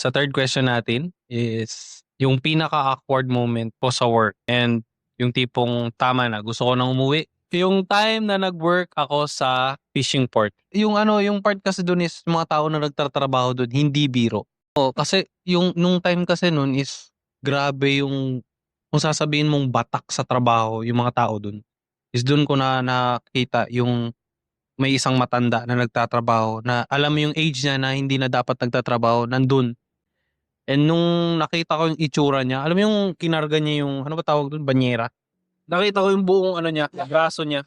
Sa third question natin is yung pinaka-awkward moment po sa work and yung tipong tama na, gusto ko nang umuwi. Yung time na nag-work ako sa fishing port. Yung yung part kasi dun is yung mga tao na nagtatrabaho dun, hindi biro. Kasi yung nung time kasi nun is grabe yung kung sasabihin mong batak sa trabaho yung mga tao dun. Is dun ko na nakita yung may isang matanda na nagtatrabaho na alam mo yung age niya na hindi na dapat nagtatrabaho, nandun. And nung nakita ko yung itsura niya, alam mo yung kinarga niya yung ano ba tawag dun, banyera? Nakita ko yung buong niya, braso niya.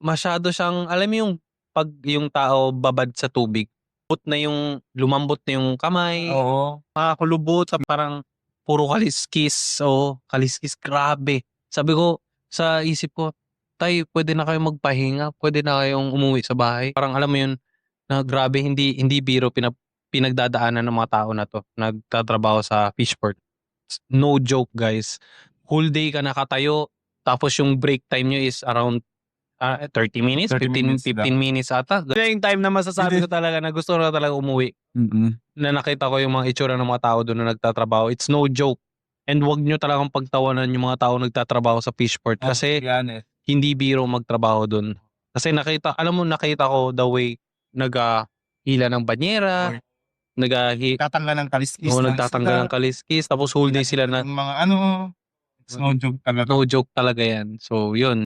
Masyado siyang alam mo yung 'pag yung tao babad sa tubig, lumambot na yung kamay, Oo. makakulubot sa parang puro kaliskis, oo, kaliskis, grabe. Sabi ko sa isip ko, "Tay, puwede na kayong magpahinga, puwede na kayong umuwi sa bahay." Parang alam mo yun, na grabe hindi hindi biro pinagdadaanan ng mga tao na 'to, nagtatrabaho sa fishport. No joke guys, whole day ka nakatayo tapos yung break time niyo is around 30 minutes, 30 15 minutes 15 minutes ata. Yun yung time na masasabi ko talaga na gusto ko na talaga umuwi. Na nakita ko yung mga itsura ng mga tao dun na nagtatrabaho, it's no joke. And 'wag niyo talagang pagtawanan yung mga taong nagtatrabaho sa fishport kasi hindi biro magtrabaho dun. Kasi nakita ko the way hila ng banyera, Tatanggal ng kaliskis oo, ng nagtatanggal isda. ng kaliskis tapos whole day sila na Yung mga it's no joke talaga. no joke talaga yan. So yun.